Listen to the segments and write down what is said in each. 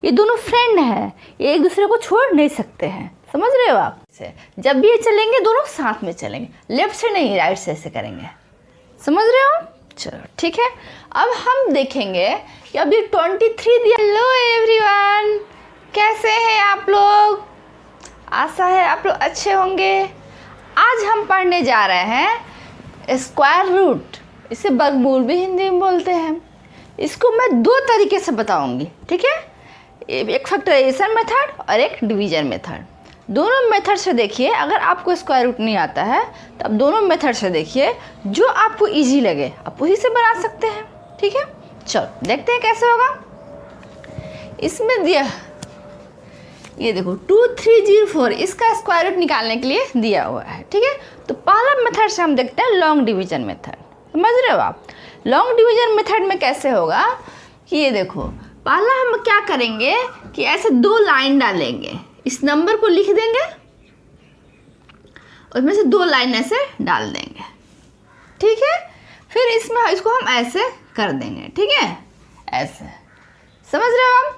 ये दोनों फ्रेंड हैं, ये एक दूसरे को छोड़ नहीं सकते हैं। समझ रहे हो आप? जब भी ये चलेंगे दोनों साथ में चलेंगे, लेफ्ट से नहीं राइट से ऐसे करेंगे। समझ रहे हो? चलो ठीक है। अब हम देखेंगे कि अभी 23 दिया। हेलो एवरीवन, कैसे हैं आप लोग? आशा है आप लोग अच्छे होंगे। आज हम पढ़ने जा रहे हैं स्क्वायर रूट, इसे वर्गमूल भी हिंदी में बोलते हैं। इसको मैं दो तरीके से बताऊंगी, ठीक है? एक फैक्टराइजेशन मेथड और एक डिवीजन मेथड। दोनों मेथड से देखिए, अगर आपको स्क्वायर रूट नहीं आता है तो आप दोनों मेथड से देखिए, जो आपको इजी लगे आप वही से बना सकते हैं, ठीक है? चलो देखते हैं कैसे होगा। इसमें दिया ये देखो 2304, इसका स्क्वायर रूट निकालने के लिए दिया हुआ है, ठीक है? तो पहला मेथड से हम देखते हैं लॉन्ग डिवीजन मेथड। समझ रहे हो आप? लॉन्ग डिवीजन मेथड में कैसे होगा कि ये देखो, पहला हम क्या करेंगे कि ऐसे दो लाइन डालेंगे, इस नंबर को लिख देंगे और इसमें से दो लाइन ऐसे डाल देंगे, ठीक है? फिर इसको हम ऐसे कर देंगे, ठीक है? ऐसे, समझ रहे हो आप?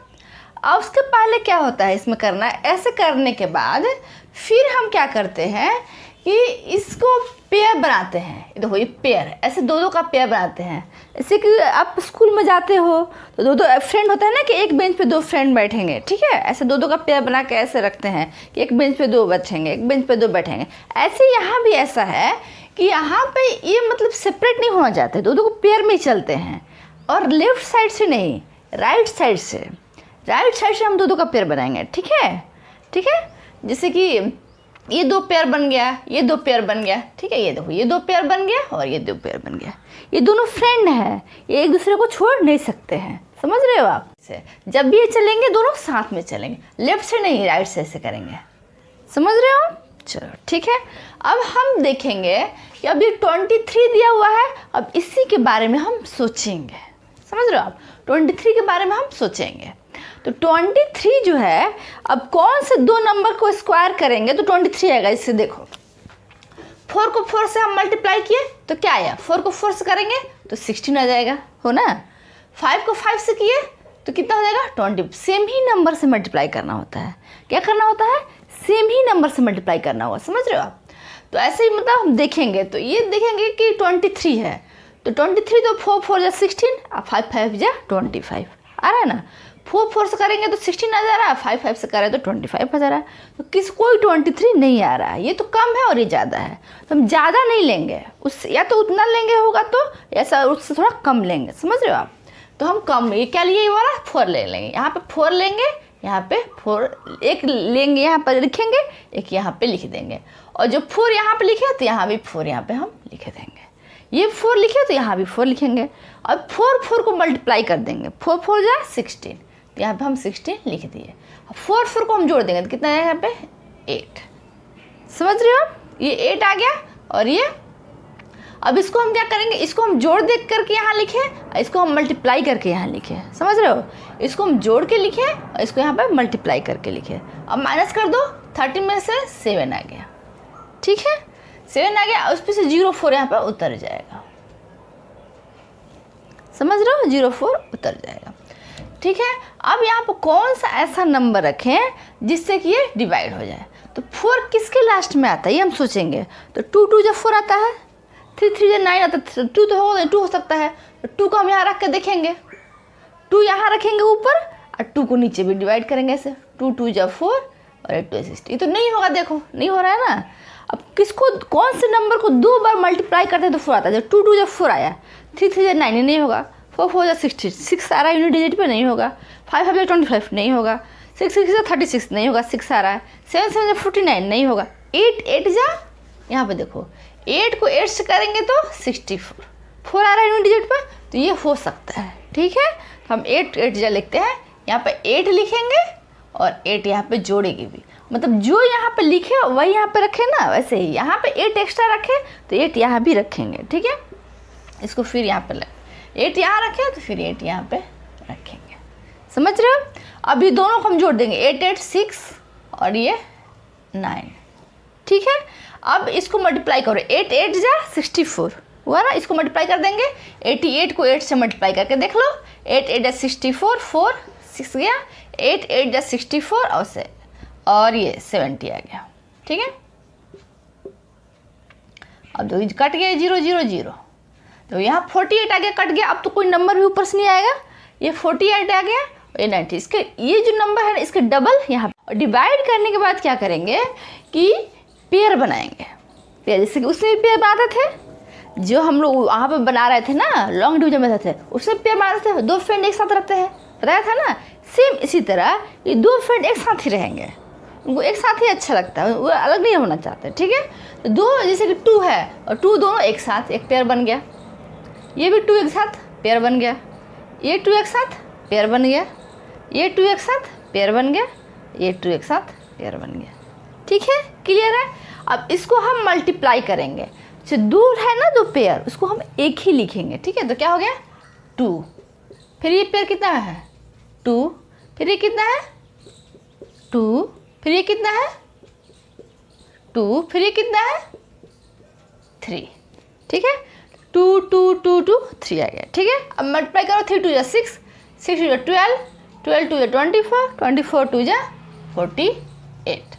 अब उसके पहले क्या होता है इसमें करना, ऐसे करने के बाद फिर हम क्या करते हैं कि इसको पेयर बनाते हैं। देखो ये पेयर, ऐसे दो दो का पेयर बनाते हैं। जैसे कि आप स्कूल में जाते हो तो दो दो फ्रेंड होता है ना, कि एक बेंच पे दो फ्रेंड बैठेंगे, ठीक है? ऐसे दो दो का पेयर बना के ऐसे रखते हैं कि एक बेंच पे दो बैठेंगे, एक बेंच पे दो बैठेंगे। ऐसे यहाँ भी ऐसा है कि यहाँ पे ये मतलब सेपरेट नहीं होना चाहते, दो दो को पेयर में चलते हैं। और लेफ्ट साइड से नहीं, राइट साइड से हम दो दो का पेयर बनाएंगे, ठीक है? ठीक है, जैसे कि ये दो पेयर बन गया, ये दो पेयर बन गया, ठीक है? ये देखो, ये दो पेयर बन गया और ये दो पेयर बन गया। ये दोनों फ्रेंड हैं, ये एक दूसरे को छोड़ नहीं सकते हैं। समझ रहे हो आप? जब भी ये चलेंगे दोनों साथ में चलेंगे, लेफ्ट से नहीं राइट से ऐसे करेंगे। समझ रहे हो? चलो ठीक है। अब हम देखेंगे कि अभी 23 दिया हुआ है, अब इसी के बारे में हम सोचेंगे। समझ रहे हो आप? 23 के बारे में हम सोचेंगे। तो 23 जो है, अब कौन से दो नंबर को स्क्वायर करेंगे तो 23 आएगा। इससे देखो, 4 को 4 से हम मल्टीप्लाई किए तो क्या आया? 4 को 4 से करेंगे तो 16 आ जाएगा, हो ना? 5 को 5 से किए तो कितना हो जाएगा? 20। सेम ही नंबर से मल्टीप्लाई करना होता है। क्या करना होता है? सेम ही नंबर से मल्टीप्लाई करना होगा। समझ रहे हो आप? तो ऐसे ही मतलब हम देखेंगे तो ये देखेंगे कि 23 है तो 23 तो 4 4 जा 16 और 5 5 जा 25 आ रहा है ना? 4 4 से करेंगे तो 16 आ जा रहा है, 5 5 से करें तो 25 आ जा रहा है। तो कोई 23 नहीं आ रहा है। ये तो कम है और ये ज़्यादा है, तो हम ज़्यादा नहीं लेंगे, उस या तो उतना लेंगे होगा तो ऐसा उससे थोड़ा कम लेंगे। समझ रहे हो आप? तो हम कम, ये क्या लिए? ये वाला 4 ले लेंगे, यहाँ पे 4 लेंगे, यहाँ पे 4 एक लेंगे, यहाँ पर लिखेंगे, एक यहाँ पे लिख देंगे। और जो 4 यहाँ पे लिखे तो यहाँ भी 4 यहाँ पे हम लिख देंगे। ये 4 लिखे तो यहाँ भी 4 लिखेंगे। अब 4 4 को मल्टीप्लाई कर देंगे, 4 4 जा 16, तो यहाँ पे हम 16 लिख दिए। अब 4 4 को हम जोड़ देंगे तो कितना है यहाँ पे? 8। समझ रहे हो? ये 8 आ गया और ये, अब इसको हम क्या करेंगे? इसको हम जोड़ देख करके यहाँ लिखे, इसको हम मल्टीप्लाई करके यहाँ लिखे। समझ रहे हो? इसको हम जोड़ के लिखे और इसको यहाँ पे मल्टीप्लाई करके लिखे। अब माइनस कर दो, 30 में से 7 आ गया, ठीक है? 7 आ गया, उस पर से 04 यहाँ पर उतर जाएगा। समझ रहे हो? 04 उतर जाएगा, ठीक है? अब यहाँ पर कौन सा ऐसा नंबर रखें जिससे कि ये डिवाइड हो जाए। तो 4 किसके लास्ट में आता है ये हम सोचेंगे। तो 2 2 जब 4 आता है, 3 3 जब 9 आता है, 2 तो होगा, 2 हो सकता है। तो 2 को हम यहाँ रख के देखेंगे, 2 यहाँ रखेंगे ऊपर और 2 को नीचे भी डिवाइड करेंगे ऐसे। 2 2 जब 4 और 8 2 16। ये तो नहीं होगा, देखो नहीं हो रहा है ना। अब किसको, कौन से नंबर को 2 बार मल्टीप्लाई करते हैं तो 4 आता है? जब 2 2 जब 4 आया, 3 3 जब 9 नहीं होगा, 4 4 जब 16 6 आ रहा है यूनिट डिजिट पे, नहीं होगा। 5 5 जब 25 नहीं होगा, 6 6 जब 36 नहीं होगा, 6 आ रहा है। 7 7 जब 49 नहीं होगा। 8 8 जा, यहाँ पे देखो 8 को 8 से करेंगे तो 64, 4 आ रहा है यूनिट डिजिट पर, तो ये हो सकता है, ठीक है? तो हम 8 8 जा लिखते हैं, यहाँ पे 8 लिखेंगे और 8 यहाँ पे जोड़ेंगे भी, मतलब जो यहाँ पे लिखे वही यहाँ पे रखें ना। वैसे ही यहाँ पे 8 एक्स्ट्रा रखें तो 8 यहाँ भी रखेंगे, ठीक है? इसको फिर यहाँ पे 8 यहाँ रखें तो फिर 8 यहाँ पे रखेंगे। समझ रहे हो? अभी दोनों को हम जोड़ देंगे, 8 8 6 और ये 9, ठीक है? अब इसको मल्टीप्लाई करो, 8 8 जा 64 हुआ ना, इसको मल्टीप्लाई कर देंगे। 88 को 8 से मल्टीप्लाई करके देख लो, 8 8 जा 64, 4 6 गया, 8 8 जा 64 और ये 70 आ गया। ठीक है, अब दो कट गया 0 0 0, तो यहाँ 48 आ गया, कट गया। अब तो कोई नंबर भी ऊपर से नहीं आएगा, ये 48 आ गया, ये 90। इसके ये जो नंबर है ना, इसके डबल यहाँ डिवाइड करने के बाद क्या करेंगे कि पेयर बनाएंगे। पेयर जैसे कि उसमें भी पेयर बनाते थे, जो हम लोग वहाँ पे बना रहे थे ना, लॉन्ग डिवीजन में थे, उसमें पेयर बनाते थे, 2 फ्रेंड एक साथ रखते हैं, बताया था ना। सेम इसी तरह ये 2 फ्रेंड एक साथ ही रहेंगे, उनको एक साथ ही अच्छा लगता है, वो अलग नहीं होना चाहते। ठीक है, तो 2 जैसे कि 2 है और 2 दोनों एक साथ एक पेयर बन गया, ये भी 2 एक साथ पेयर बन गया, ये 2 एक साथ पेयर बन गया, ये 2 एक साथ पेयर बन गया, ये 2 एक साथ पेयर बन गया। ठीक है, क्लियर है। अब इसको हम मल्टीप्लाई करेंगे, जो दूर है ना 2 पेयर, उसको हम एक ही लिखेंगे। ठीक है, तो क्या हो गया 2, फिर ये पेयर कितना है 2, फिर ये कितना है 2, फिर ये कितना है 2, फिर ये कितना है 3। ठीक है, 2 2 2 2 3 आ गया। ठीक है, अब मल्टीप्लाई करो, 3 2 जा 6, 6 2 जा 12, 12 2 जा 24, 24 2 जा 48।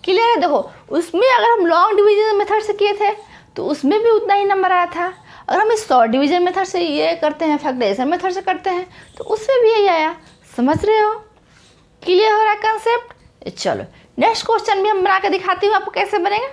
क्लियर है। देखो उसमें अगर हम लॉन्ग डिवीजन मेथड से किए थे तो उसमें भी उतना ही नंबर आया था, अगर हम इस शॉर्ट डिवीजन मेथड से ये करते हैं, फैक्टराइजेशन मेथड से करते हैं, तो उसमें भी यही आया। समझ रहे हो, क्लियर हो रहा है कंसेप्ट। चलो नेक्स्ट क्वेश्चन भी हम बना के दिखाती हूँ आपको कैसे बनेगा।